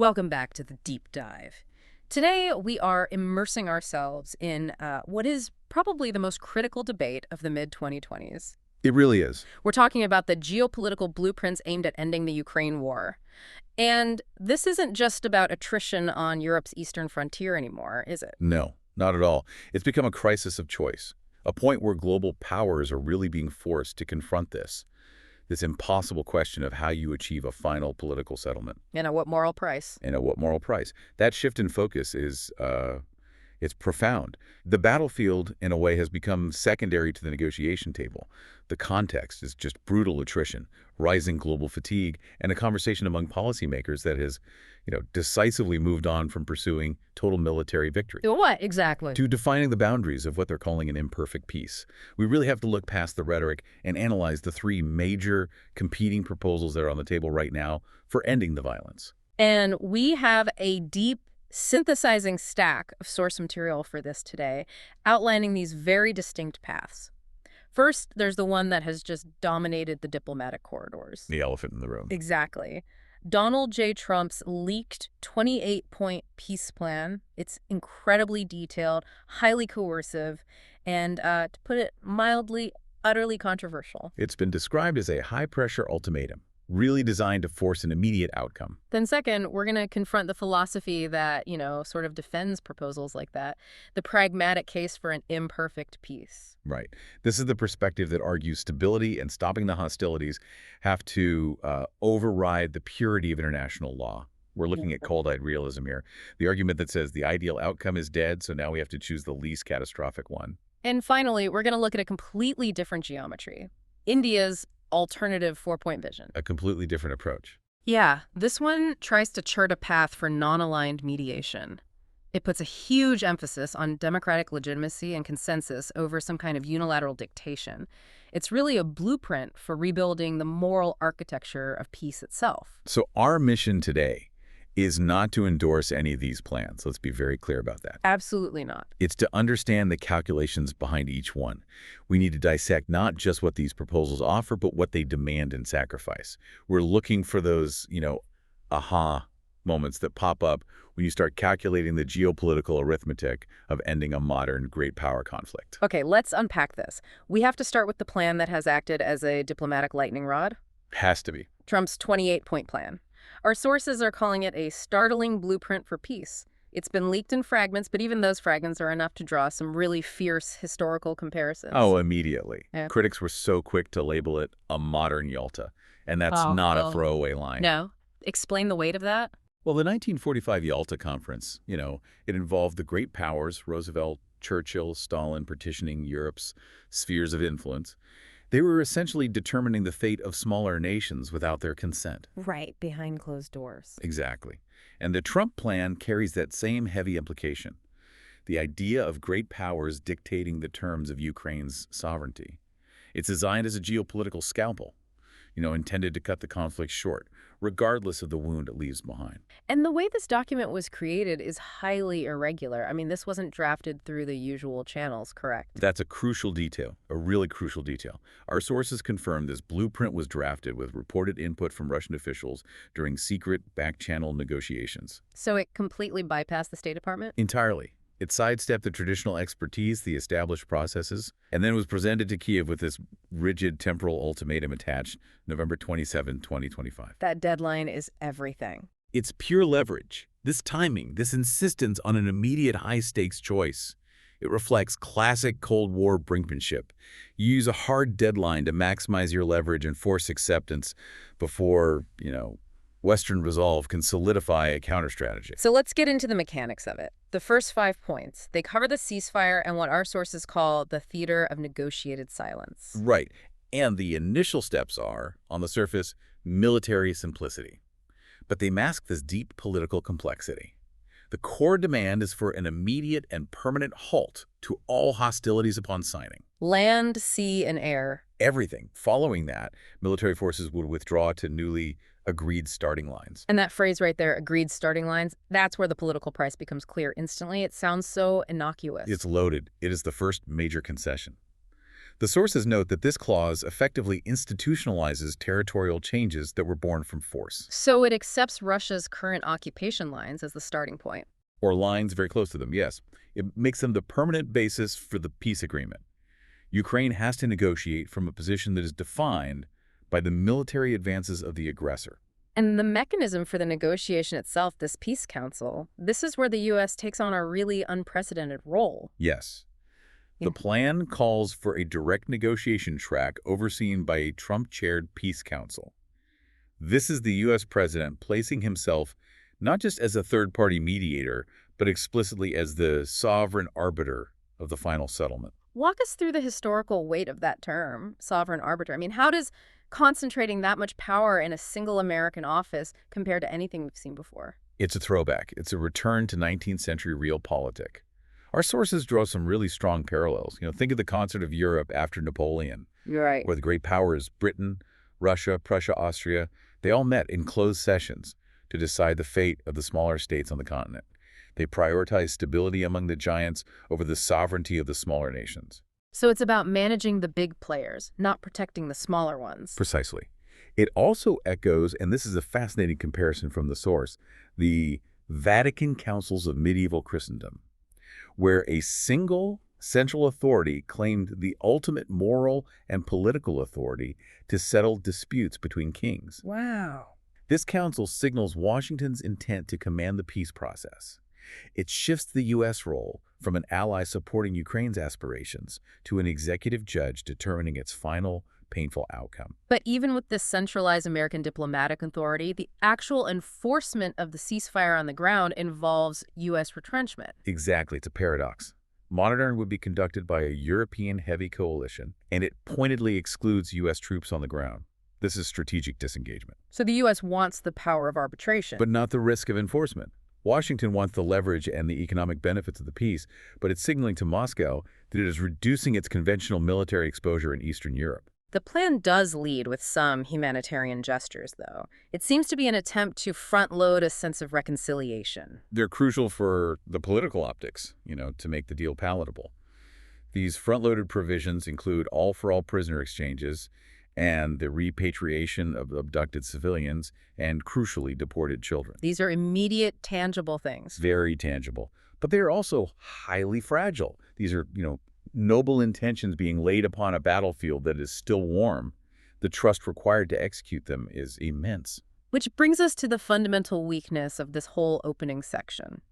Welcome back to the deep dive. Today, we are immersing ourselves in what is probably the most critical debate of the mid-2020s. It really is. We're talking about the geopolitical blueprints aimed at ending the Ukraine war. And this isn't just about attrition on Europe's eastern frontier anymore, is it? No, not at all. It's become a crisis of choice, a point where global powers are really being forced to confront this impossible question of how you achieve a final political settlement. And at what moral price? And at what moral price? That shift in focus is it's profound. The battlefield, in a way, has become secondary to the negotiation table. The context is just brutal attrition, rising global fatigue, and a conversation among policymakers that has, decisively moved on from pursuing total military victory What exactly? to defining the boundaries of what they're calling an imperfect peace. We really have to look past the rhetoric and analyze the three major competing proposals that are on the table right now for ending the violence. And we have a deep synthesizing stack of source material for this today, outlining these very distinct paths. First, there's the one that has just dominated the diplomatic corridors. The elephant in the room. Exactly. Donald J. Trump's leaked 28-point peace plan. It's incredibly detailed, highly coercive, and, to put it mildly, utterly controversial. It's been described as a high-pressure ultimatum, really designed to force an immediate outcome. Then second, we're going to confront the philosophy that, sort of defends proposals like that, the pragmatic case for an imperfect peace. Right. This is the perspective that argues stability and stopping the hostilities have to override the purity of international law. We're looking at cold-eyed realism here. The argument that says the ideal outcome is dead, so now we have to choose the least catastrophic one. And finally, we're going to look at a completely different geometry, India's alternative four-point vision. A completely different approach. Yeah, this one tries to chart a path for non-aligned mediation. It puts a huge emphasis on democratic legitimacy and consensus over some kind of unilateral dictation. It's really a blueprint for rebuilding the moral architecture of peace itself. So our mission today is not to endorse any of these plans. Let's be very clear about that. Absolutely not. It's to understand the calculations behind each one. We need to dissect not just what these proposals offer, but what they demand and sacrifice. We're looking for those, aha moments that pop up when you start calculating the geopolitical arithmetic of ending a modern great power conflict. Okay, let's unpack this. We have to start with the plan that has acted as a diplomatic lightning rod. Has to be. Trump's 28-point plan. Our sources are calling it a startling blueprint for peace. It's been leaked in fragments, but even those fragments are enough to draw some really fierce historical comparisons. Oh, immediately. Yeah. Critics were so quick to label it a modern Yalta, and that's not a throwaway line. No. Explain the weight of that. Well, the 1945 Yalta Conference, it involved the great powers, Roosevelt, Churchill, Stalin, partitioning Europe's spheres of influence. They were essentially determining the fate of smaller nations without their consent. Right, behind closed doors. Exactly. And the Trump plan carries that same heavy implication. The idea of great powers dictating the terms of Ukraine's sovereignty. It's designed as a geopolitical scalpel, intended to cut the conflict short, regardless of the wound it leaves behind. And the way this document was created is highly irregular. I mean, this wasn't drafted through the usual channels, correct? That's a crucial detail, a really crucial detail. Our sources confirm this blueprint was drafted with reported input from Russian officials during secret back-channel negotiations. So it completely bypassed the State Department? Entirely. It sidestepped the traditional expertise, the established processes, and then was presented to Kyiv with this rigid temporal ultimatum attached November 27, 2025. That deadline is everything. It's pure leverage. This timing, this insistence on an immediate high-stakes choice. It reflects classic Cold War brinkmanship. You use a hard deadline to maximize your leverage and force acceptance before, Western resolve can solidify a counter-strategy. So let's get into the mechanics of it. The first 5 points, they cover the ceasefire and what our sources call the theater of negotiated silence. Right. And the initial steps are, on the surface, military simplicity. But they mask this deep political complexity. The core demand is for an immediate and permanent halt to all hostilities upon signing. Land, sea, and air. Everything. Following that, military forces would withdraw to newly agreed starting lines. And that phrase right there, agreed starting lines, that's where the political price becomes clear instantly. It sounds so innocuous. It's loaded. It is the first major concession. The sources note that this clause effectively institutionalizes territorial changes that were born from force, So it accepts Russia's current occupation lines as the starting point. or lines very close to them, yes. It makes them the permanent basis for the peace agreement. Ukraine has to negotiate from a position that is defined by the military advances of the aggressor. And the mechanism for the negotiation itself, this peace council, this is where the U.S. takes on a really unprecedented role. Yes. Yeah. The plan calls for a direct negotiation track overseen by a Trump-chaired peace council. This is the U.S. president placing himself not just as a third-party mediator, but explicitly as the sovereign arbiter of the final settlement. Walk us through the historical weight of that term, sovereign arbiter. I mean, how does concentrating that much power in a single American office compare to anything we've seen before? It's a throwback. It's a return to 19th century realpolitik. Our sources draw some really strong parallels. Think of the concert of Europe after Napoleon, You're right. where the great powers, Britain, Russia, Prussia, Austria, they all met in closed sessions to decide the fate of the smaller states on the continent. They prioritized stability among the giants over the sovereignty of the smaller nations. So it's about managing the big players, not protecting the smaller ones. Precisely. It also echoes, and this is a fascinating comparison from the source, the Vatican Councils of medieval Christendom, where a single central authority claimed the ultimate moral and political authority to settle disputes between kings. Wow. This council signals Washington's intent to command the peace process. It shifts the U.S. role from an ally supporting Ukraine's aspirations to an executive judge determining its final, painful outcome. But even with this centralized American diplomatic authority, the actual enforcement of the ceasefire on the ground involves U.S. retrenchment. Exactly, it's a paradox. Monitoring would be conducted by a European heavy coalition, and it pointedly excludes U.S. troops on the ground. This is strategic disengagement. So the U.S. wants the power of arbitration. But not the risk of enforcement. Washington wants the leverage and the economic benefits of the peace, but it's signaling to Moscow that it is reducing its conventional military exposure in Eastern Europe. The plan does lead with some humanitarian gestures, though. It seems to be an attempt to front-load a sense of reconciliation. They're crucial for the political optics, to make the deal palatable. These front-loaded provisions include all-for-all prisoner exchanges and the repatriation of abducted civilians and, crucially, deported children. These are immediate, tangible things. Very tangible. But they are also highly fragile. These are, noble intentions being laid upon a battlefield that is still warm. The trust required to execute them is immense. Which brings us to the fundamental weakness of this whole opening section.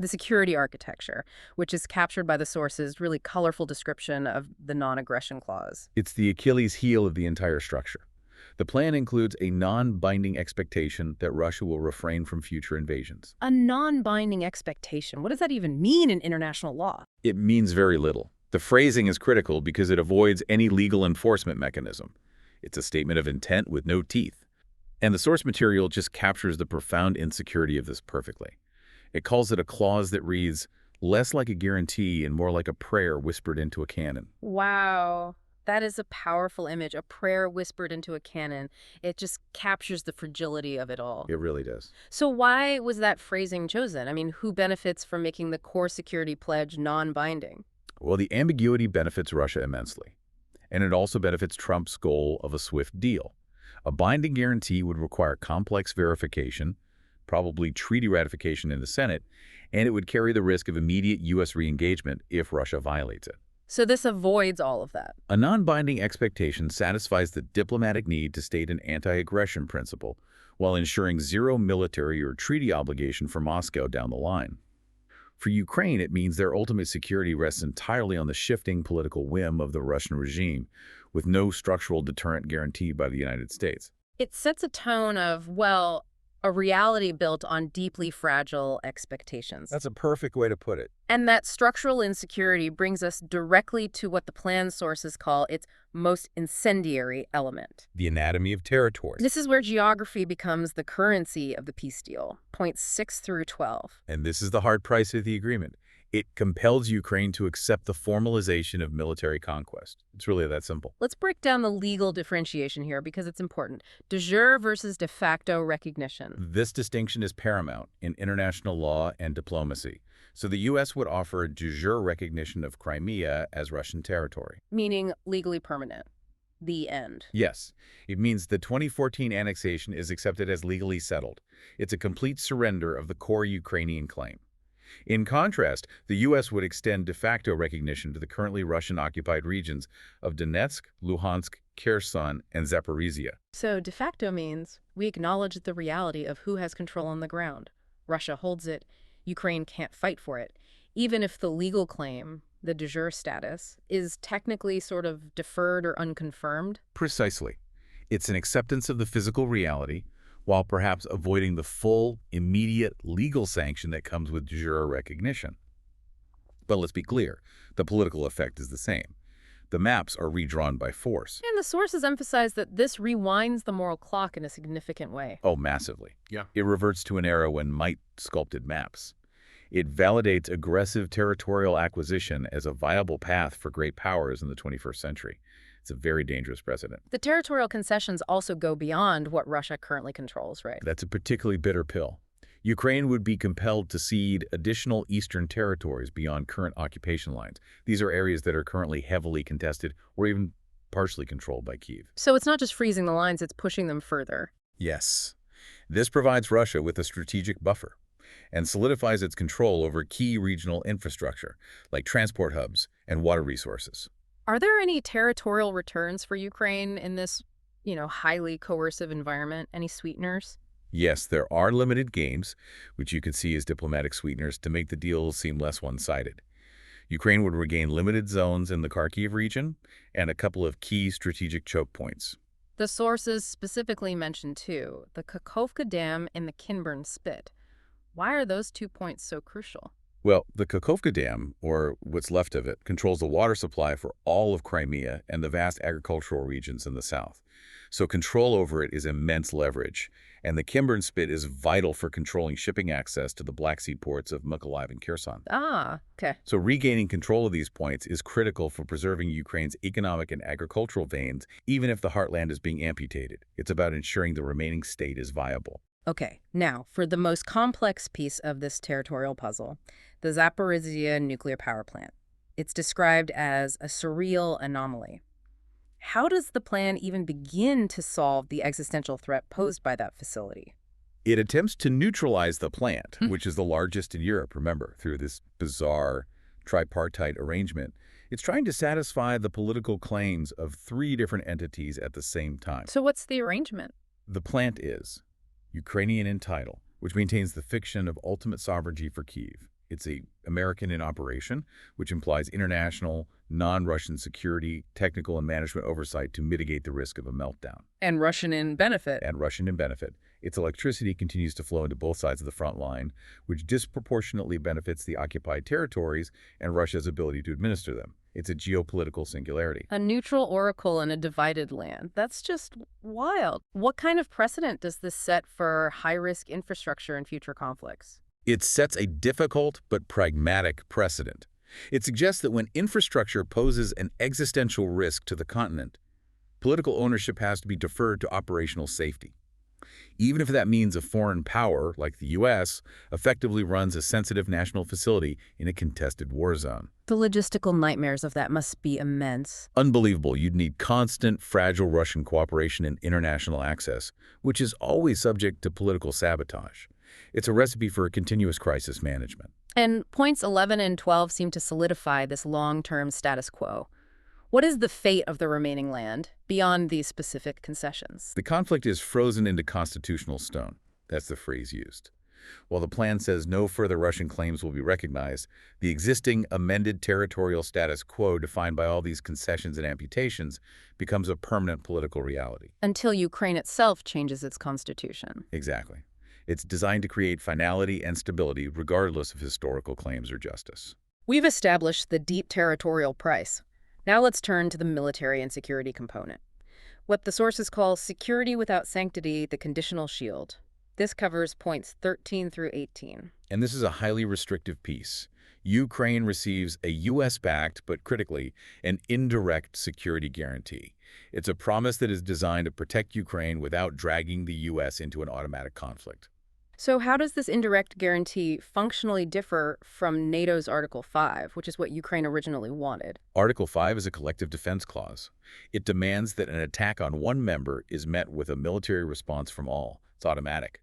The security architecture, which is captured by the source's really colorful description of the non-aggression clause. It's the Achilles heel of the entire structure. The plan includes a non-binding expectation that Russia will refrain from future invasions. A non-binding expectation. What does that even mean in international law? It means very little. The phrasing is critical because it avoids any legal enforcement mechanism. It's a statement of intent with no teeth. And the source material just captures the profound insecurity of this perfectly. It calls it a clause that reads less like a guarantee and more like a prayer whispered into a cannon. Wow. That is a powerful image, a prayer whispered into a cannon. It just captures the fragility of it all. It really does. So why was that phrasing chosen? I mean, who benefits from making the core security pledge non-binding? Well, the ambiguity benefits Russia immensely. And it also benefits Trump's goal of a swift deal. A binding guarantee would require complex verification, probably treaty ratification in the Senate, and it would carry the risk of immediate U.S. re-engagement if Russia violates it. So this avoids all of that. A non-binding expectation satisfies the diplomatic need to state an anti-aggression principle while ensuring zero military or treaty obligation for Moscow down the line. For Ukraine, it means their ultimate security rests entirely on the shifting political whim of the Russian regime, with no structural deterrent guaranteed by the United States. It sets a tone of, well, a reality built on deeply fragile expectations. That's a perfect way to put it. And that structural insecurity brings us directly to what the plan sources call its most incendiary element. The anatomy of territory. This is where geography becomes the currency of the peace deal, points 6 through 12. And this is the hard price of the agreement. It compels Ukraine to accept the formalization of military conquest. It's really that simple. Let's break down the legal differentiation here because it's important. De jure versus de facto recognition. This distinction is paramount in international law and diplomacy. So the U.S. would offer a de jure recognition of Crimea as Russian territory. Meaning legally permanent. The end. Yes, it means the 2014 annexation is accepted as legally settled. It's a complete surrender of the core Ukrainian claim. In contrast, the U.S. would extend de facto recognition to the currently Russian-occupied regions of Donetsk, Luhansk, Kherson, and Zaporizhia. So de facto means we acknowledge the reality of who has control on the ground. Russia holds it. Ukraine can't fight for it. Even if the legal claim, the de jure status, is technically sort of deferred or unconfirmed. Precisely. It's an acceptance of the physical reality, while perhaps avoiding the full, immediate legal sanction that comes with de jure recognition. But let's be clear, the political effect is the same. The maps are redrawn by force. And the sources emphasize that this rewinds the moral clock in a significant way. Oh, massively. Yeah. It reverts to an era when might sculpted maps. It validates aggressive territorial acquisition as a viable path for great powers in the 21st century. It's a very dangerous precedent. The territorial concessions also go beyond what Russia currently controls, right? That's a particularly bitter pill. Ukraine would be compelled to cede additional eastern territories beyond current occupation lines. These are areas that are currently heavily contested or even partially controlled by Kyiv. So it's not just freezing the lines, it's pushing them further. Yes. This provides Russia with a strategic buffer and solidifies its control over key regional infrastructure, like transport hubs and water resources. Are there any territorial returns for Ukraine in this, highly coercive environment? Any sweeteners? Yes, there are limited gains, which you can see as diplomatic sweeteners to make the deal seem less one-sided. Ukraine would regain limited zones in the Kharkiv region and a couple of key strategic choke points. The sources specifically mention, too, the Kakhovka Dam and the Kinburn Spit. Why are those 2 points so crucial? Well, the Kakhovka Dam, or what's left of it, controls the water supply for all of Crimea and the vast agricultural regions in the south. So control over it is immense leverage, and the Kinburn Spit is vital for controlling shipping access to the Black Sea ports of Mykolaiv and Kherson. Ah, okay. So regaining control of these points is critical for preserving Ukraine's economic and agricultural veins, even if the heartland is being amputated. It's about ensuring the remaining state is viable. Okay, now, for the most complex piece of this territorial puzzle, the Zaporizhia nuclear power plant. It's described as a surreal anomaly. How does the plan even begin to solve the existential threat posed by that facility? It attempts to neutralize the plant, which is the largest in Europe, remember, through this bizarre tripartite arrangement. It's trying to satisfy the political claims of 3 different entities at the same time. So what's the arrangement? The plant is Ukrainian in title, which maintains the fiction of ultimate sovereignty for Kyiv. It's a American in operation, which implies international, non-Russian security, technical, and management oversight to mitigate the risk of a meltdown. And Russian in benefit. Its electricity continues to flow into both sides of the front line, which disproportionately benefits the occupied territories and Russia's ability to administer them. It's a geopolitical singularity. A neutral oracle in a divided land. That's just wild. What kind of precedent does this set for high-risk infrastructure in future conflicts? It sets a difficult but pragmatic precedent. It suggests that when infrastructure poses an existential risk to the continent, political ownership has to be deferred to operational safety. Even if that means a foreign power, like the U.S., effectively runs a sensitive national facility in a contested war zone. The logistical nightmares of that must be immense. Unbelievable. You'd need constant, fragile Russian cooperation and international access, which is always subject to political sabotage. It's a recipe for continuous crisis management. And points 11 and 12 seem to solidify this long-term status quo. What is the fate of the remaining land beyond these specific concessions? The conflict is frozen into constitutional stone. That's the phrase used. While the plan says no further Russian claims will be recognized, the existing amended territorial status quo defined by all these concessions and amputations becomes a permanent political reality. Until Ukraine itself changes its constitution. Exactly. It's designed to create finality and stability regardless of historical claims or justice. We've established the deep territorial price. Now let's turn to the military and security component. What the sources call security without sanctity, the conditional shield. This covers points 13 through 18. And this is a highly restrictive peace. Ukraine receives a U.S.-backed, but critically, an indirect security guarantee. It's a promise that is designed to protect Ukraine without dragging the U.S. into an automatic conflict. So how does this indirect guarantee functionally differ from NATO's Article 5, which is what Ukraine originally wanted? Article 5 is a collective defense clause. It demands that an attack on one member is met with a military response from all. It's automatic.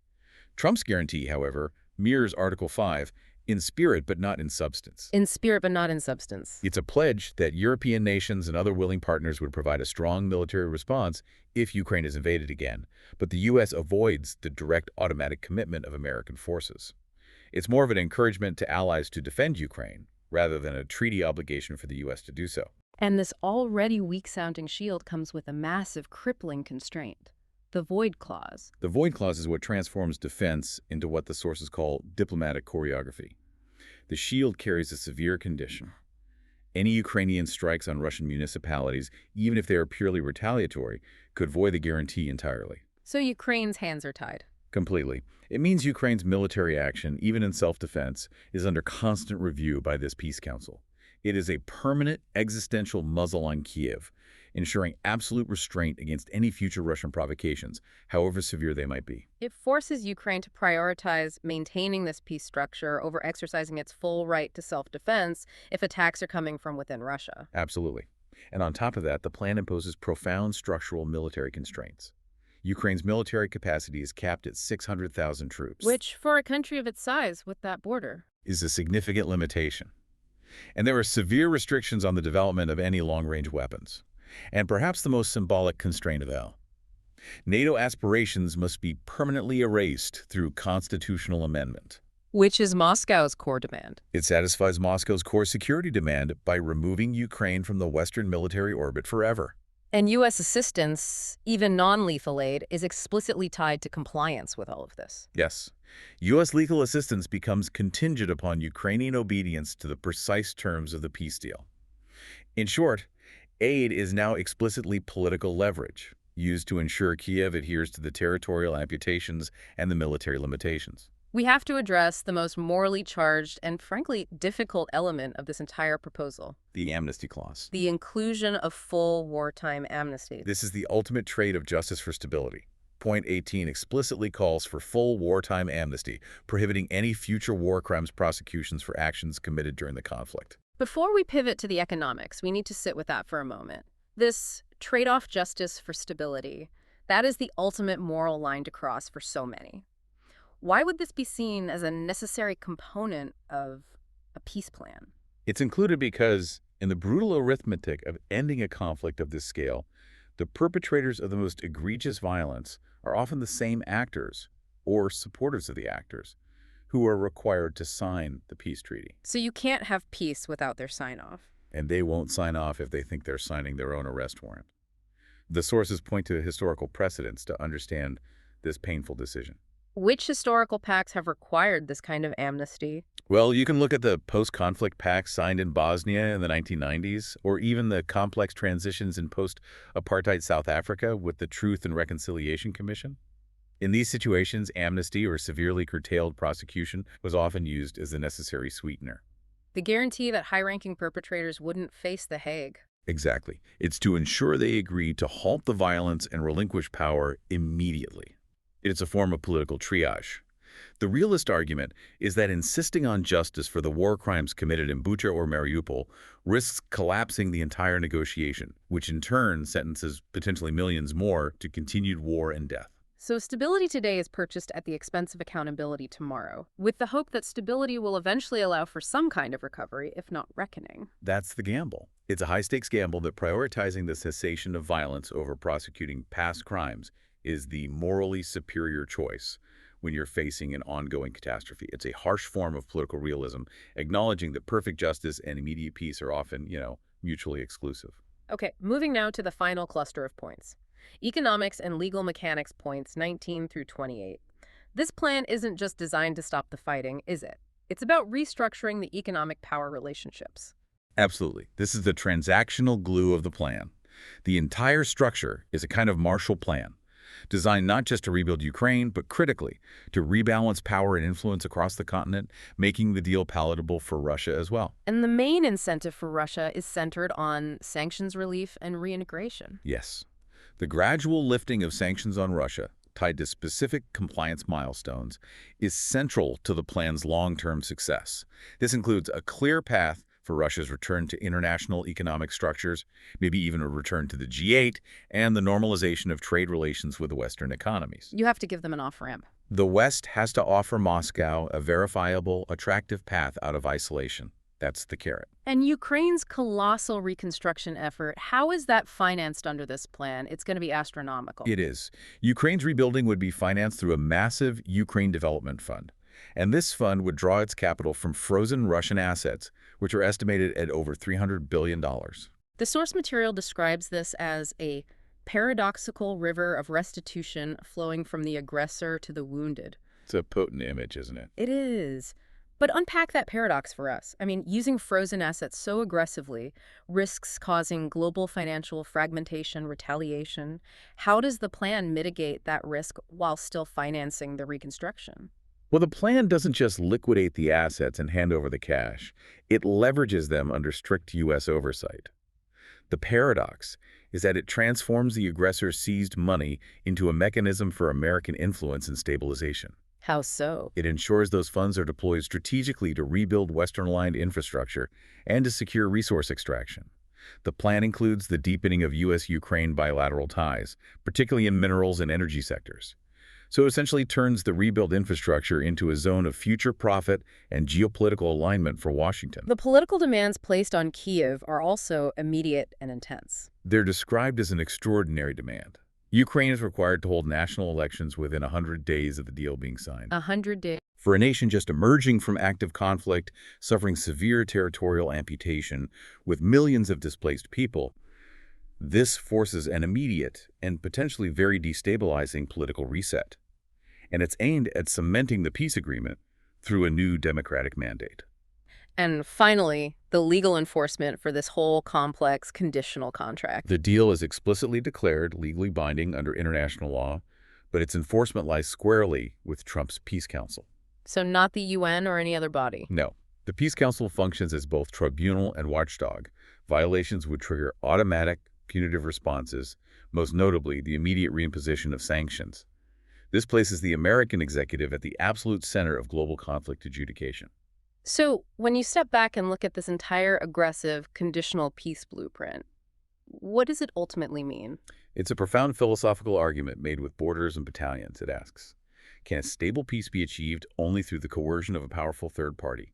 Trump's guarantee, however, mirrors Article 5 in spirit but not in substance. In spirit but not in substance. It's a pledge that European nations and other willing partners would provide a strong military response if Ukraine is invaded again, but the U.S. avoids the direct automatic commitment of American forces. It's more of an encouragement to allies to defend Ukraine, rather than a treaty obligation for the U.S. to do so. And this already weak-sounding shield comes with a massive, crippling constraint: the void clause. The void clause is what transforms defense into what the sources call diplomatic choreography. The shield carries a severe condition. Any Ukrainian strikes on Russian municipalities, even if they are purely retaliatory, could void the guarantee entirely. So Ukraine's hands are tied. Completely. It means Ukraine's military action, even in self-defense, is under constant review by this peace council. It is a permanent existential muzzle on Kiev, ensuring absolute restraint against any future Russian provocations, however severe they might be. It forces Ukraine to prioritize maintaining this peace structure over exercising its full right to self-defense if attacks are coming from within Russia. Absolutely. And on top of that, the plan imposes profound structural military constraints. Ukraine's military capacity is capped at 600,000 troops. Which, for a country of its size with that border, is a significant limitation. And there are severe restrictions on the development of any long-range weapons. And perhaps the most symbolic constraint of all: NATO aspirations must be permanently erased through constitutional amendment. which is Moscow's core demand. It satisfies Moscow's core security demand by removing Ukraine from the Western military orbit forever. And U.S. assistance, even non-lethal aid, is explicitly tied to compliance with all of this. Yes, U.S. legal assistance becomes contingent upon Ukrainian obedience to the precise terms of the peace deal. In short, aid is now explicitly political leverage, used to ensure Kiev adheres to the territorial amputations and the military limitations. We have to address the most morally charged and, frankly, difficult element of this entire proposal: The amnesty clause. the inclusion of full wartime amnesty. This is the ultimate trait of justice for stability. Point 18 explicitly calls for full wartime amnesty, prohibiting any future war crimes prosecutions for actions committed during the conflict. Before we pivot to the economics, we need to sit with that for a moment. This trade-off justice for stability, that is the ultimate moral line to cross for so many. Why would this be seen as a necessary component of a peace plan? It's included because, in the brutal arithmetic of ending a conflict of this scale, the perpetrators of the most egregious violence are often the same actors, or supporters of the actors, who are required to sign the peace treaty. So you can't have peace without their sign-off. And they won't sign off if they think they're signing their own arrest warrant. The sources point to historical precedents to understand this painful decision. Which historical pacts have required this kind of amnesty? Well, you can look at the post-conflict pacts signed in Bosnia in the 1990s, or even the complex transitions in post-apartheid South Africa with the Truth and Reconciliation Commission. In these situations, amnesty or severely curtailed prosecution was often used as a necessary sweetener. The guarantee that high-ranking perpetrators wouldn't face The Hague. Exactly. It's to ensure they agree to halt the violence and relinquish power immediately. It's a form of political triage. The realist argument is that insisting on justice for the war crimes committed in Bucha or Mariupol risks collapsing the entire negotiation, which in turn sentences potentially millions more to continued war and death. So stability today is purchased at the expense of accountability tomorrow, with the hope that stability will eventually allow for some kind of recovery, if not reckoning. That's the gamble. It's a high-stakes gamble that prioritizing the cessation of violence over prosecuting past crimes is the morally superior choice when you're facing an ongoing catastrophe. It's a harsh form of political realism, acknowledging that perfect justice and immediate peace are often, mutually exclusive. Okay, moving now to the final cluster of points. Economics and legal mechanics points 19 through 28. This plan isn't just designed to stop the fighting, is it? It's about restructuring the economic power relationships. Absolutely. This is the transactional glue of the plan. The entire structure is a kind of Marshall Plan. designed not just to rebuild Ukraine, but critically, to rebalance power and influence across the continent, making the deal palatable for Russia as well. And the main incentive for Russia is centered on sanctions relief and reintegration. Yes. The gradual lifting of sanctions on Russia, tied to specific compliance milestones, is central to the plan's long-term success. This includes a clear path for Russia's return to international economic structures, maybe even a return to the G8, and the normalization of trade relations with Western economies. You have to give them an off-ramp. The West has to offer Moscow a verifiable, attractive path out of isolation. That's the carrot. And Ukraine's colossal reconstruction effort, how is that financed under this plan? It's going to be astronomical. It is. Ukraine's rebuilding would be financed through a massive Ukraine Development Fund. And this fund would draw its capital from frozen Russian assets, which are estimated at over $300 billion. The source material describes this as a paradoxical river of restitution flowing from the aggressor to the wounded. It's a potent image, isn't it? It is. But unpack that paradox for us. I mean, using frozen assets so aggressively risks causing global financial fragmentation, retaliation. How does the plan mitigate that risk while still financing the reconstruction? Well, the plan doesn't just liquidate the assets and hand over the cash. It leverages them under strict U.S. oversight. The paradox is that it transforms the aggressor's seized money into a mechanism for American influence and stabilization. How so? It ensures those funds are deployed strategically to rebuild Western-aligned infrastructure and to secure resource extraction. The plan includes the deepening of U.S.-Ukraine bilateral ties, particularly in minerals and energy sectors. So it essentially turns the rebuilt infrastructure into a zone of future profit and geopolitical alignment for Washington. The political demands placed on Kyiv are also immediate and intense. They're described as an extraordinary demand. Ukraine is required to hold national elections within 100 days of the deal being signed. 100 days. For a nation just emerging from active conflict, suffering severe territorial amputation, with millions of displaced people, this forces an immediate and potentially very destabilizing political reset. And it's aimed at cementing the peace agreement through a new democratic mandate. And finally, the legal enforcement for this whole complex conditional contract. The deal is explicitly declared legally binding under international law, but its enforcement lies squarely with Trump's Peace Council. So not the UN or any other body? No. The Peace Council functions as both tribunal and watchdog. Violations would trigger automatic, punitive responses, most notably the immediate reimposition of sanctions. This places the American executive at the absolute center of global conflict adjudication. So when you step back and look at this entire aggressive, conditional peace blueprint, what does it ultimately mean? It's a profound philosophical argument made with borders and battalions. It asks, can a stable peace be achieved only through the coercion of a powerful third party?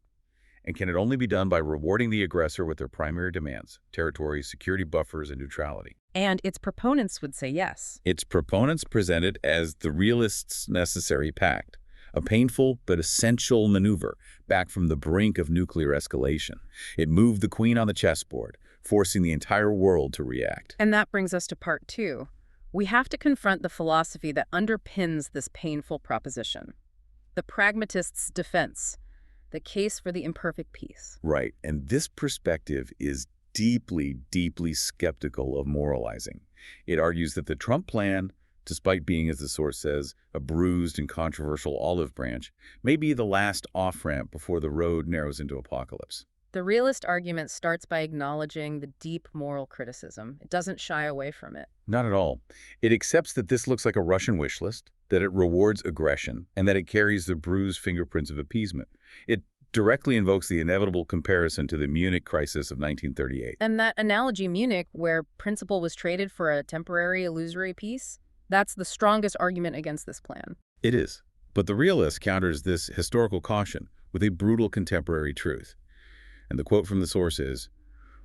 And can it only be done by rewarding the aggressor with their primary demands, territory, security buffers, and neutrality? And its proponents would say yes. Its proponents present it as the realists' necessary pact, a painful but essential maneuver back from the brink of nuclear escalation. It moved the queen on the chessboard, forcing the entire world to react. And that brings us to part two. We have to confront the philosophy that underpins this painful proposition. The pragmatist's defense. The case for the imperfect peace. Right, and this perspective is deeply, deeply skeptical of moralizing. It argues that the Trump plan, despite being, as the source says, a bruised and controversial olive branch, may be the last off-ramp before the road narrows into apocalypse. The realist argument starts by acknowledging the deep moral criticism. It doesn't shy away from it. Not at all. It accepts that this looks like a Russian wish list, that it rewards aggression, and that it carries the bruised fingerprints of appeasement. It directly invokes the inevitable comparison to the Munich crisis of 1938. And that analogy, Munich, where principle was traded for a temporary illusory peace, that's the strongest argument against this plan. It is. But the realist counters this historical caution with a brutal contemporary truth. And the quote from the source is,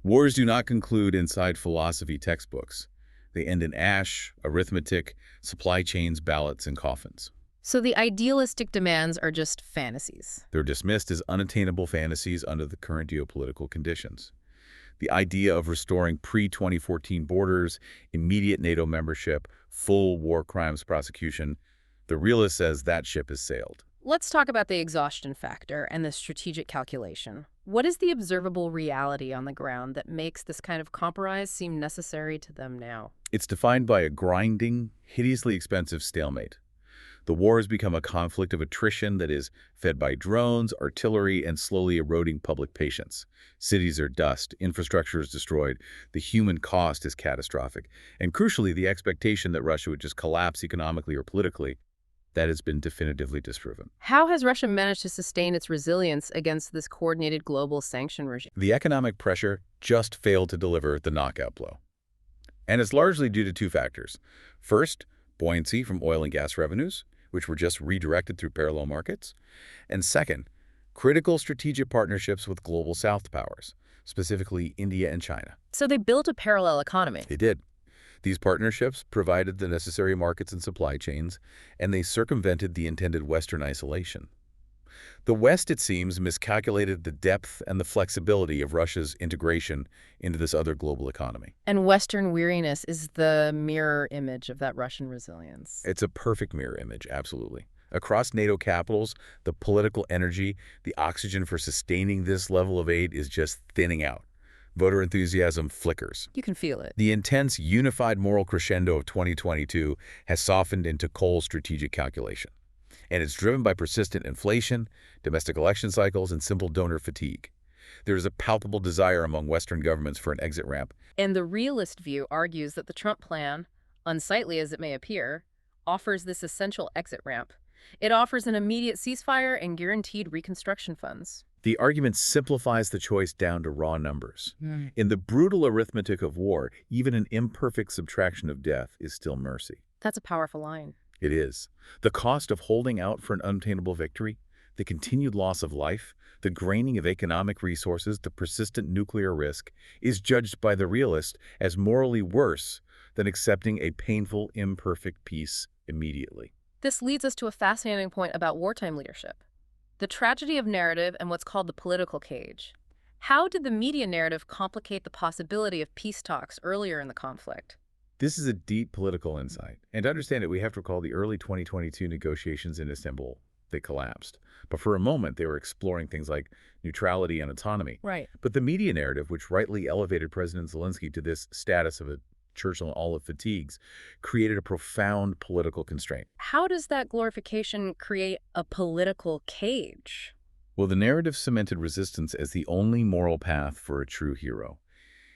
"Wars do not conclude inside philosophy textbooks. They end in ash, arithmetic, supply chains, ballots, and coffins." So the idealistic demands are just fantasies. They're dismissed as unattainable fantasies under the current geopolitical conditions. The idea of restoring pre-2014 borders, immediate NATO membership, full war crimes prosecution, the realist says that ship has sailed. Let's talk about the exhaustion factor and the strategic calculation. What is the observable reality on the ground that makes this kind of compromise seem necessary to them now? It's defined by a grinding, hideously expensive stalemate. The war has become a conflict of attrition that is fed by drones, artillery, and slowly eroding public patience. Cities are dust, infrastructure is destroyed, the human cost is catastrophic, and crucially, the expectation that Russia would just collapse economically or politically, that has been definitively disproven. How has Russia managed to sustain its resilience against this coordinated global sanction regime? The economic pressure just failed to deliver the knockout blow. And it's largely due to two factors. First, buoyancy from oil and gas revenues, which were just redirected through parallel markets. And second, critical strategic partnerships with global South powers, specifically India and China. So they built a parallel economy. They did. These partnerships provided the necessary markets and supply chains, and they circumvented the intended Western isolation. The West, it seems, miscalculated the depth and the flexibility of Russia's integration into this other global economy. And Western weariness is the mirror image of that Russian resilience. It's a perfect mirror image, absolutely. Across NATO capitals, the political energy, the oxygen for sustaining this level of aid is just thinning out. Voter enthusiasm flickers. You can feel it. The intense, unified moral crescendo of 2022 has softened into cold strategic calculation. And it's driven by persistent inflation, domestic election cycles, and simple donor fatigue. There is a palpable desire among Western governments for an exit ramp. And the realist view argues that the Trump plan, unsightly as it may appear, offers this essential exit ramp. It offers an immediate ceasefire and guaranteed reconstruction funds. The argument simplifies the choice down to raw numbers. In the brutal arithmetic of war, even an imperfect subtraction of death is still mercy. That's a powerful line. It is. The cost of holding out for an unobtainable victory, the continued loss of life, the draining of economic resources, the persistent nuclear risk, is judged by the realist as morally worse than accepting a painful, imperfect peace immediately. This leads us to a fascinating point about wartime leadership. The tragedy of narrative and what's called the political cage. How did the media narrative complicate the possibility of peace talks earlier in the conflict? This is a deep political insight. And to understand it, we have to recall the early 2022 negotiations in Istanbul. They collapsed. But for a moment, they were exploring things like neutrality and autonomy. Right. But the media narrative, which rightly elevated President Zelensky to this status of a Churchill in all of fatigues, created a profound political constraint. How does that glorification create a political cage? Well, the narrative cemented resistance as the only moral path for a true hero.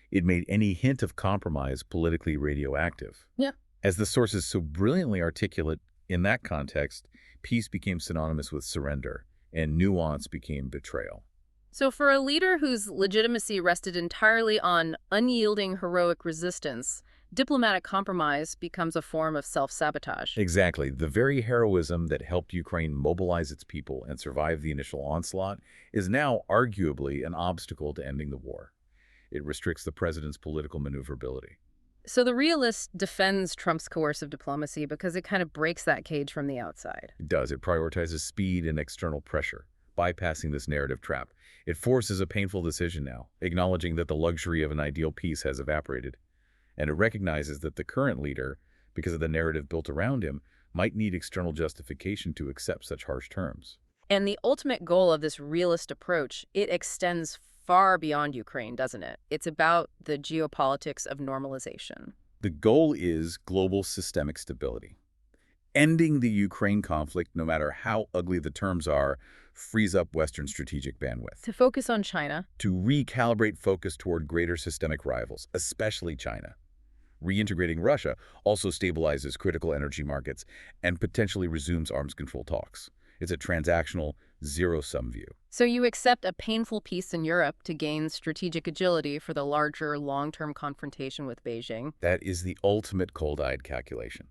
It made any hint of compromise politically radioactive. Yeah. As the sources so brilliantly articulate, in that context, peace became synonymous with surrender, and nuance became betrayal. So for a leader whose legitimacy rested entirely on unyielding heroic resistance, diplomatic compromise becomes a form of self-sabotage. Exactly. The very heroism that helped Ukraine mobilize its people and survive the initial onslaught is now arguably an obstacle to ending the war. It restricts the president's political maneuverability. So the realist defends Trump's coercive diplomacy because it kind of breaks that cage from the outside. It does. It prioritizes speed and external pressure, bypassing this narrative trap. It forces a painful decision now, acknowledging that the luxury of an ideal peace has evaporated. And it recognizes that the current leader, because of the narrative built around him, might need external justification to accept such harsh terms. And the ultimate goal of this realist approach, it extends far beyond Ukraine, doesn't it? It's about the geopolitics of normalization. The goal is global systemic stability. Ending the Ukraine conflict, no matter how ugly the terms are, frees up Western strategic bandwidth. To focus on China. To recalibrate focus toward greater systemic rivals, especially China. Reintegrating Russia also stabilizes critical energy markets and potentially resumes arms control talks. It's a transactional, zero-sum view. So you accept a painful peace in Europe to gain strategic agility for the larger, long-term confrontation with Beijing. That is the ultimate cold-eyed calculation.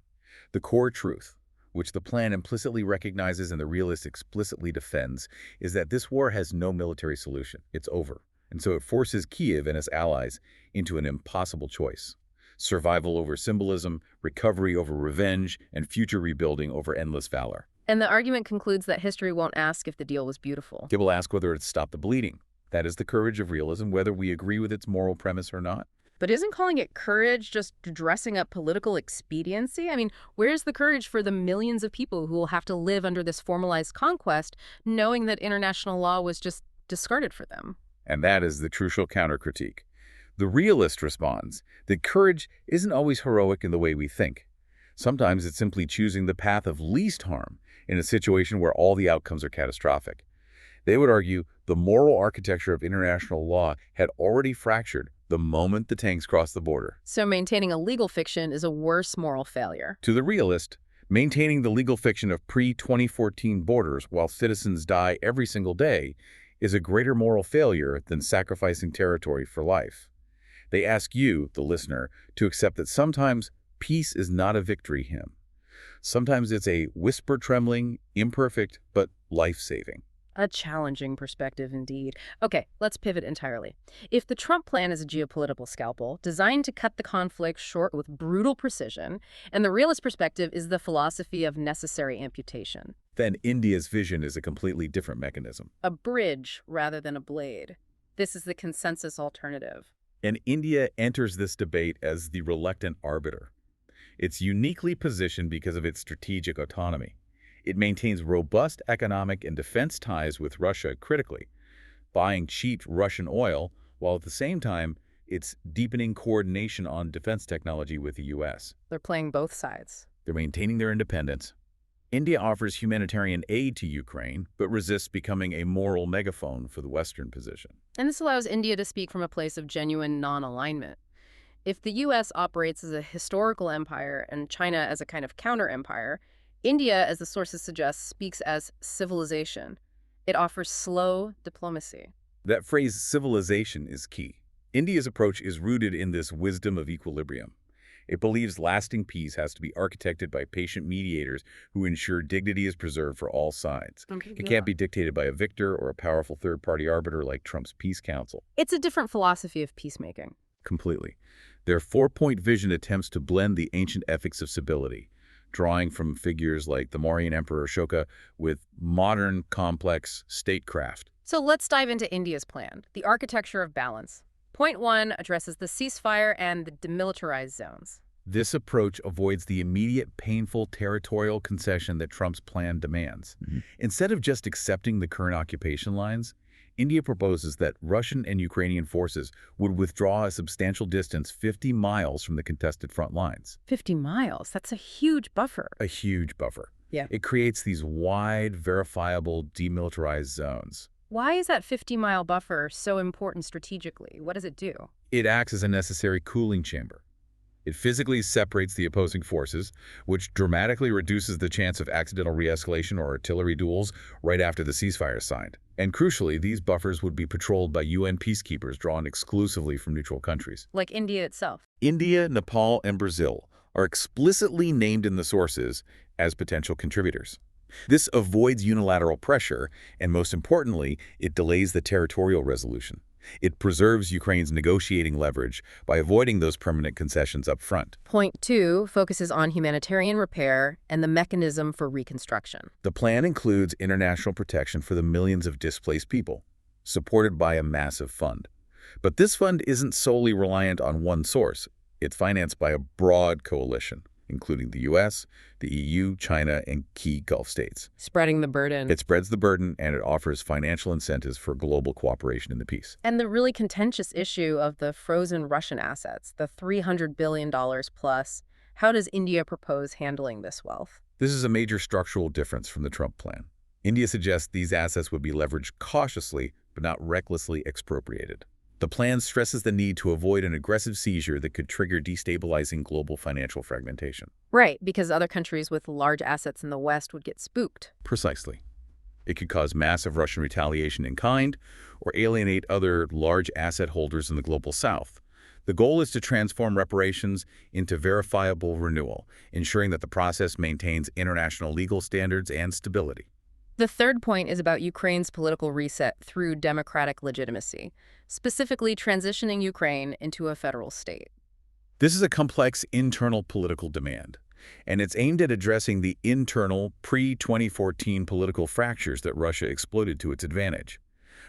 The core truth, which the plan implicitly recognizes and the realist explicitly defends, is that this war has no military solution. It's over. And so it forces Kyiv and its allies into an impossible choice. Survival over symbolism, recovery over revenge, and future rebuilding over endless valor. And the argument concludes that history won't ask if the deal was beautiful. It will ask whether it stopped the bleeding. That is the courage of realism, whether we agree with its moral premise or not. But isn't calling it courage just dressing up political expediency? I mean, where's the courage for the millions of people who will have to live under this formalized conquest, knowing that international law was just discarded for them? And that is the crucial counter-critique. The realist responds that courage isn't always heroic in the way we think. Sometimes it's simply choosing the path of least harm in a situation where all the outcomes are catastrophic. They would argue the moral architecture of international law had already fractured the moment the tanks crossed the border. So maintaining a legal fiction is a worse moral failure. To the realist, maintaining the legal fiction of pre-2014 borders while citizens die every single day is a greater moral failure than sacrificing territory for life. They ask you, the listener, to accept that sometimes peace is not a victory hymn. Sometimes it's a whisper-trembling, imperfect, but life-saving. A challenging perspective indeed. Okay, let's pivot entirely. If the Trump plan is a geopolitical scalpel designed to cut the conflict short with brutal precision, and the realist perspective is the philosophy of necessary amputation, Then India's vision is a completely different mechanism. a bridge rather than a blade. This is the consensus alternative. And India enters this debate as the reluctant arbiter. It's uniquely positioned because of its strategic autonomy. It maintains robust economic and defense ties with Russia critically, buying cheap Russian oil, while at the same time, it's deepening coordination on defense technology with the U.S. They're playing both sides. They're maintaining their independence. India offers humanitarian aid to Ukraine, but resists becoming a moral megaphone for the Western position. And this allows India to speak from a place of genuine non-alignment. If the U.S. operates as a historical empire and China as a kind of counter-empire, India, as the sources suggest, speaks as civilization. It offers slow diplomacy. That phrase, civilization, is key. India's approach is rooted in this wisdom of equilibrium. It believes lasting peace has to be architected by patient mediators who ensure dignity is preserved for all sides. It can't be dictated by a victor or a powerful third-party arbiter like Trump's Peace Council. It's a different philosophy of peacemaking. Completely. Their four-point vision attempts to blend the ancient ethics of civility, drawing from figures like the Mauryan Emperor Ashoka with modern, complex statecraft. So let's dive into India's plan, the architecture of balance. Point 1 addresses the ceasefire and the demilitarized zones. This approach avoids the immediate, painful territorial concession that Trump's plan demands. Instead of just accepting the current occupation lines, India proposes that Russian and Ukrainian forces would withdraw a substantial distance 50 miles from the contested front lines. 50 miles, that's a huge buffer. A huge buffer. Yeah. It creates these wide, verifiable, demilitarized zones. Why is that 50-mile buffer so important strategically? What does it do? It acts as a necessary cooling chamber. It physically separates the opposing forces, which dramatically reduces the chance of accidental re-escalation or artillery duels right after the ceasefire is signed. And crucially, these buffers would be patrolled by UN peacekeepers drawn exclusively from neutral countries. Like India itself. India, Nepal, and Brazil are explicitly named in the sources as potential contributors. This avoids unilateral pressure, and most importantly, it delays the territorial resolution. It preserves Ukraine's negotiating leverage by avoiding those permanent concessions up front. Point 2 focuses on humanitarian repair and the mechanism for reconstruction. The plan includes international protection for the millions of displaced people, supported by a massive fund. But this fund isn't solely reliant on one source. It's financed by a broad coalition, including the U.S., the EU, China, and key Gulf states. Spreading the burden. It spreads the burden, and it offers financial incentives for global cooperation in the peace. And the really contentious issue of the frozen Russian assets, the $300 billion plus. How does India propose handling this wealth? This is a major structural difference from the Trump plan. India suggests these assets would be leveraged cautiously, but not recklessly expropriated. The plan stresses the need to avoid an aggressive seizure that could trigger destabilizing global financial fragmentation. Right, because other countries with large assets in the West would get spooked. Precisely. It could cause massive Russian retaliation in kind or alienate other large asset holders in the global South. The goal is to transform reparations into verifiable renewal, ensuring that the process maintains international legal standards and stability. The third point is about Ukraine's political reset through democratic legitimacy, specifically transitioning Ukraine into a federal state. This is a complex internal political demand, and it's aimed at addressing the internal pre-2014 political fractures that Russia exploited to its advantage.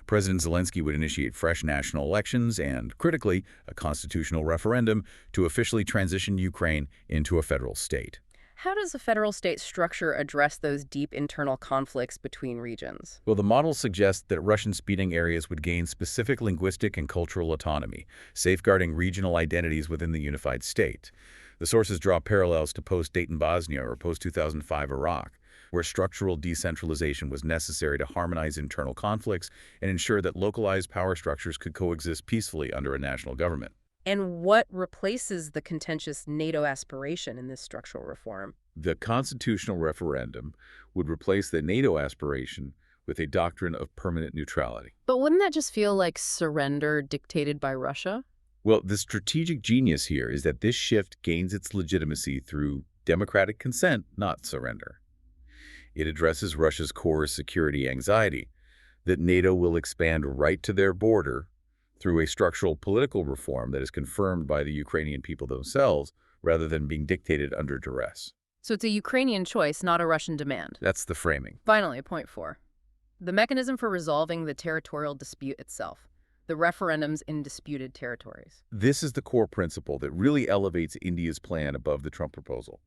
President Zelensky would initiate fresh national elections and, critically, a constitutional referendum to officially transition Ukraine into a federal state. How does a federal state structure address those deep internal conflicts between regions? Well, the model suggests that Russian-speaking areas would gain specific linguistic and cultural autonomy, safeguarding regional identities within the unified state. The sources draw parallels to post-Dayton Bosnia or post-2005 Iraq, where structural decentralization was necessary to harmonize internal conflicts and ensure that localized power structures could coexist peacefully under a national government. And what replaces the contentious NATO aspiration in this structural reform? The constitutional referendum would replace the NATO aspiration with a doctrine of permanent neutrality. But wouldn't that just feel like surrender dictated by Russia? Well, the strategic genius here is that this shift gains its legitimacy through democratic consent, not surrender. It addresses Russia's core security anxiety that NATO will expand right to their border through a structural political reform that is confirmed by the Ukrainian people themselves rather than being dictated under duress. So it's a Ukrainian choice, not a Russian demand. That's the framing. Finally, point 4. The mechanism for resolving the territorial dispute itself. The referendums in disputed territories. This is the core principle that really elevates India's plan above the Trump proposal.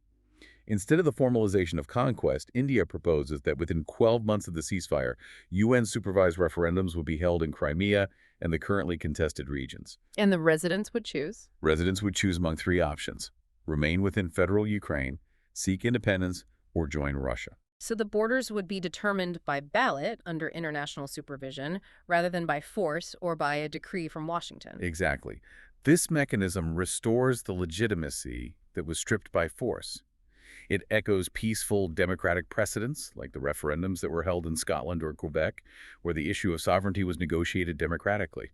Instead of the formalization of conquest, India proposes that within 12 months of the ceasefire, UN-supervised referendums will be held in Crimea and the currently contested regions. And the residents would choose? Residents would choose among 3 options: remain within federal Ukraine, seek independence, or join Russia. So the borders would be determined by ballot under international supervision rather than by force or by a decree from Washington. Exactly. This mechanism restores the legitimacy that was stripped by force. It echoes peaceful democratic precedents, like the referendums that were held in Scotland or Quebec, where the issue of sovereignty was negotiated democratically.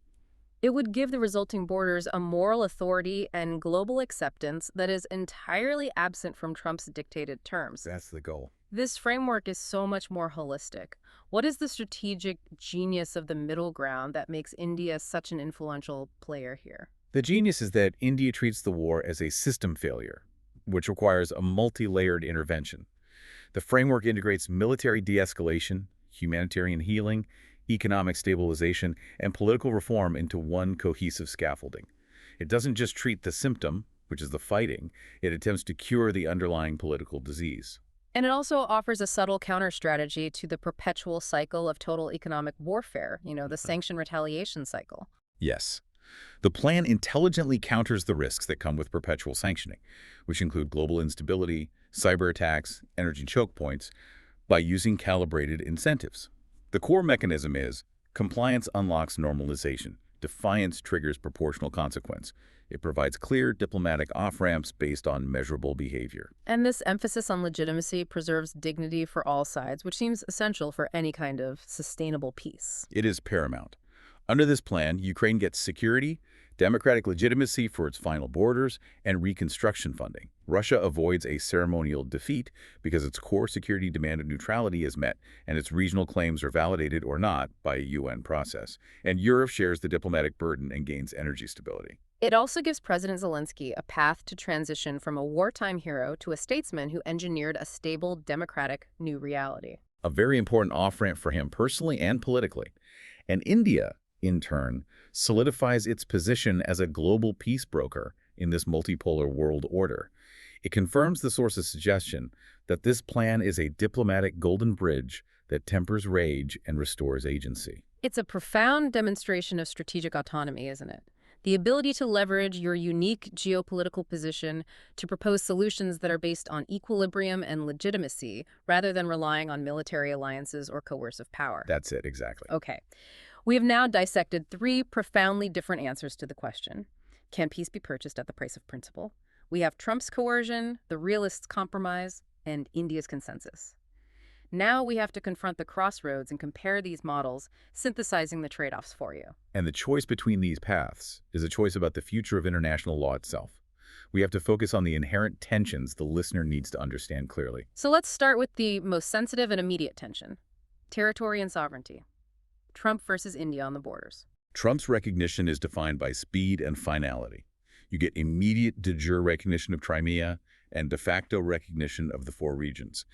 It would give the resulting borders a moral authority and global acceptance that is entirely absent from Trump's dictated terms. That's the goal. This framework is so much more holistic. What is the strategic genius of the middle ground that makes India such an influential player here? The genius is that India treats the war as a system failure, which requires a multi-layered intervention. The framework integrates military de-escalation, humanitarian healing, economic stabilization, and political reform into one cohesive scaffolding. It doesn't just treat the symptom, which is the fighting, it attempts to cure the underlying political disease. And it also offers a subtle counter-strategy to the perpetual cycle of total economic warfare, the sanction retaliation cycle. Yes. The plan intelligently counters the risks that come with perpetual sanctioning, which include global instability, cyber attacks, energy choke points, by using calibrated incentives. The core mechanism is compliance unlocks normalization, defiance triggers proportional consequence. It provides clear diplomatic off-ramps based on measurable behavior. And this emphasis on legitimacy preserves dignity for all sides, which seems essential for any kind of sustainable peace. It is paramount. Under this plan, Ukraine gets security, democratic legitimacy for its final borders, and reconstruction funding. Russia avoids a ceremonial defeat because its core security demand of neutrality is met, and its regional claims are validated or not by a UN process. And Europe shares the diplomatic burden and gains energy stability. It also gives President Zelensky a path to transition from a wartime hero to a statesman who engineered a stable, democratic new reality. A very important off-ramp for him personally and politically. And India, in turn, solidifies its position as a global peace broker in this multipolar world order. It confirms the source's suggestion that this plan is a diplomatic golden bridge that tempers rage and restores agency. It's a profound demonstration of strategic autonomy, isn't it? The ability to leverage your unique geopolitical position to propose solutions that are based on equilibrium and legitimacy rather than relying on military alliances or coercive power. That's it, exactly. Okay. We have now dissected 3 profoundly different answers to the question. Can peace be purchased at the price of principle? We have Trump's coercion, the realists' compromise, and India's consensus. Now we have to confront the crossroads and compare these models, synthesizing the trade-offs for you. And the choice between these paths is a choice about the future of international law itself. We have to focus on the inherent tensions the listener needs to understand clearly. So let's start with the most sensitive and immediate tension: territory and sovereignty. Trump versus India on the borders. Trump's recognition is defined by speed and finality. You get immediate de jure recognition of Crimea and de facto recognition of the 4 regions.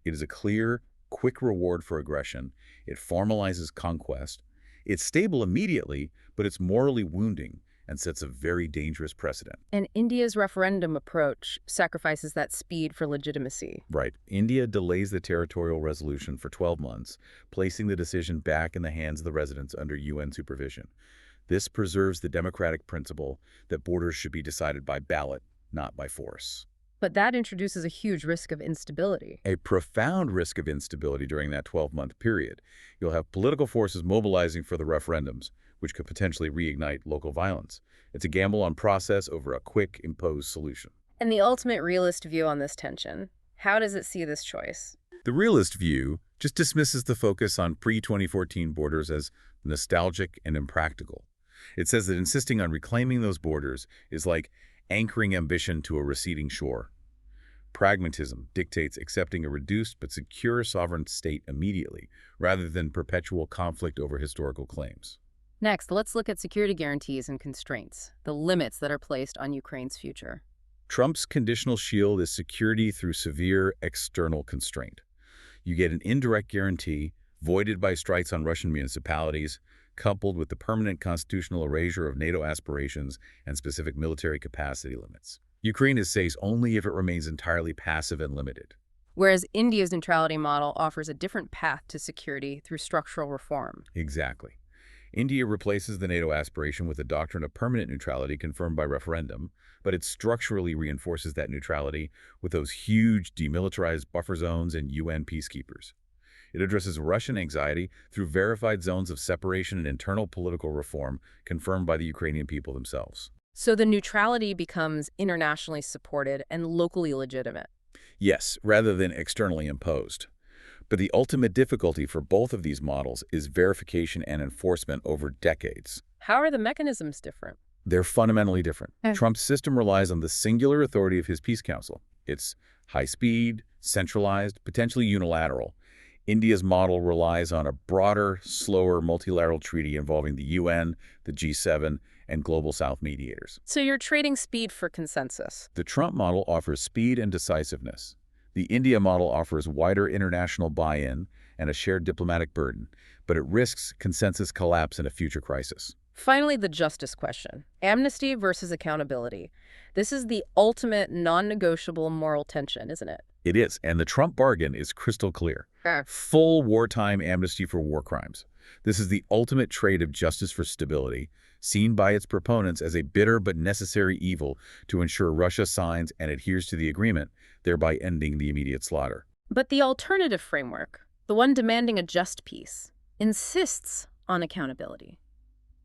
It is a clear, quick reward for aggression. It formalizes conquest. It's stable immediately, but it's morally wounding, and sets a very dangerous precedent. And India's referendum approach sacrifices that speed for legitimacy. Right. India delays the territorial resolution for 12 months, placing the decision back in the hands of the residents under UN supervision. This preserves the democratic principle that borders should be decided by ballot, not by force. But that introduces a huge risk of instability. A profound risk of instability during that 12-month period. You'll have political forces mobilizing for the referendums, which could potentially reignite local violence. It's a gamble on process over a quick, imposed solution. And the ultimate realist view on this tension, how does it see this choice? The realist view just dismisses the focus on pre-2014 borders as nostalgic and impractical. It says that insisting on reclaiming those borders is like anchoring ambition to a receding shore. Pragmatism dictates accepting a reduced but secure sovereign state immediately, rather than perpetual conflict over historical claims. Next, let's look at security guarantees and constraints, the limits that are placed on Ukraine's future. Trump's conditional shield is security through severe external constraint. You get an indirect guarantee, voided by strikes on Russian municipalities, coupled with the permanent constitutional erasure of NATO aspirations and specific military capacity limits. Ukraine is safe only if it remains entirely passive and limited. Whereas India's neutrality model offers a different path to security through structural reform. Exactly. India replaces the NATO aspiration with a doctrine of permanent neutrality confirmed by referendum, but it structurally reinforces that neutrality with those huge demilitarized buffer zones and UN peacekeepers. It addresses Russian anxiety through verified zones of separation and internal political reform confirmed by the Ukrainian people themselves. So the neutrality becomes internationally supported and locally legitimate. Yes, rather than externally imposed. But the ultimate difficulty for both of these models is verification and enforcement over decades. How are the mechanisms different? They're fundamentally different. Trump's system relies on the singular authority of his peace council. It's high-speed, centralized, potentially unilateral. India's model relies on a broader, slower multilateral treaty involving the UN, the G7, and Global South mediators. So you're trading speed for consensus. The Trump model offers speed and decisiveness. The India model offers wider international buy-in and a shared diplomatic burden, but it risks consensus collapse in a future crisis. Finally, the justice question. Amnesty versus accountability. This is the ultimate non-negotiable moral tension, isn't it? It is, and the Trump bargain is crystal clear. Full wartime amnesty for war crimes. This is the ultimate trade of justice for stability, seen by its proponents as a bitter but necessary evil to ensure Russia signs and adheres to the agreement, thereby ending the immediate slaughter. But the alternative framework, the one demanding a just peace, insists on accountability.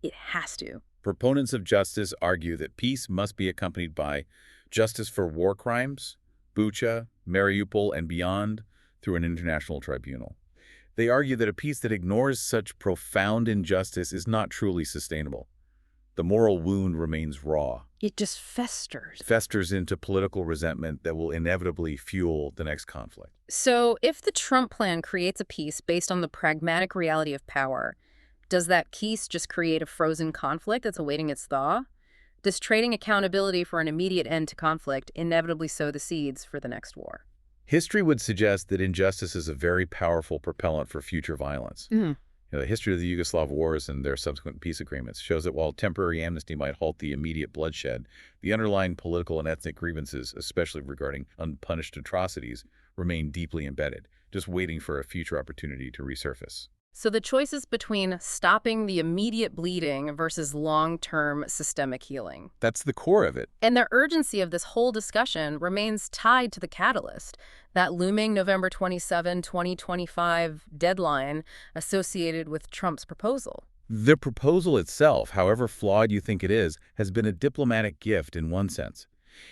It has to. Proponents of justice argue that peace must be accompanied by justice for war crimes, Bucha, Mariupol, and beyond, through an international tribunal. They argue that a peace that ignores such profound injustice is not truly sustainable. The moral wound remains raw. It just festers. Festers into political resentment that will inevitably fuel the next conflict. So if the Trump plan creates a peace based on the pragmatic reality of power, does that peace just create a frozen conflict that's awaiting its thaw? Does trading accountability for an immediate end to conflict inevitably sow the seeds for the next war? History would suggest that injustice is a very powerful propellant for future violence. The history of the Yugoslav wars and their subsequent peace agreements shows that while temporary amnesty might halt the immediate bloodshed, the underlying political and ethnic grievances, especially regarding unpunished atrocities, remain deeply embedded, just waiting for a future opportunity to resurface. So the choice is between stopping the immediate bleeding versus long-term systemic healing. That's the core of it. And the urgency of this whole discussion remains tied to the catalyst, that looming November 27, 2025 deadline associated with Trump's proposal. The proposal itself, however flawed you think it is, has been a diplomatic gift in one sense.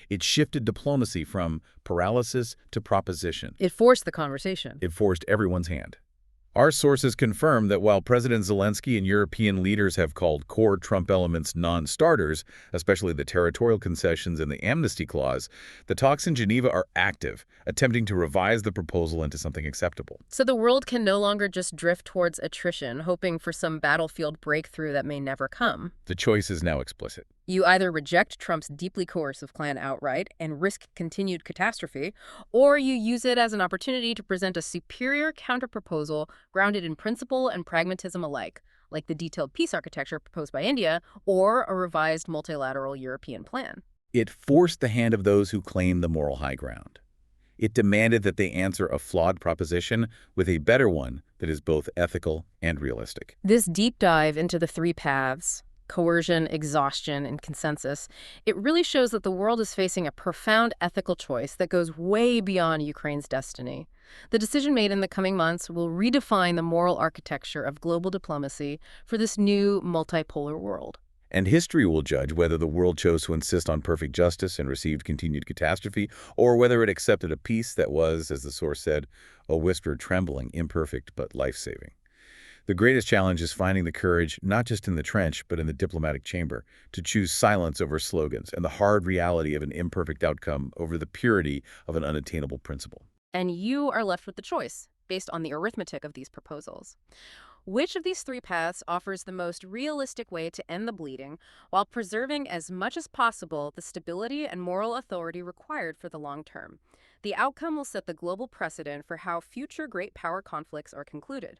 It shifted diplomacy from paralysis to proposition. It forced the conversation. It forced everyone's hand. Our sources confirm that while President Zelensky and European leaders have called core Trump elements non-starters, especially the territorial concessions and the amnesty clause, the talks in Geneva are active, attempting to revise the proposal into something acceptable. So the world can no longer just drift towards attrition, hoping for some battlefield breakthrough that may never come. The choice is now explicit. You either reject Trump's deeply coercive plan outright and risk continued catastrophe, or you use it as an opportunity to present a superior counterproposal grounded in principle and pragmatism alike, like the detailed peace architecture proposed by India, or a revised multilateral European plan. It forced the hand of those who claim the moral high ground. It demanded that they answer a flawed proposition with a better one that is both ethical and realistic. This deep dive into the three paths, coercion, exhaustion, and consensus, it really shows that the world is facing a profound ethical choice that goes way beyond Ukraine's destiny. The decision made in the coming months will redefine the moral architecture of global diplomacy for this new multipolar world. And history will judge whether the world chose to insist on perfect justice and received continued catastrophe, or whether it accepted a peace that was, as the source said, a whisper trembling, imperfect, but life-saving. The greatest challenge is finding the courage, not just in the trench, but in the diplomatic chamber, to choose silence over slogans and the hard reality of an imperfect outcome over the purity of an unattainable principle. And you are left with the choice, based on the arithmetic of these proposals. Which of these three paths offers the most realistic way to end the bleeding while preserving as much as possible the stability and moral authority required for the long term? The outcome will set the global precedent for how future great power conflicts are concluded.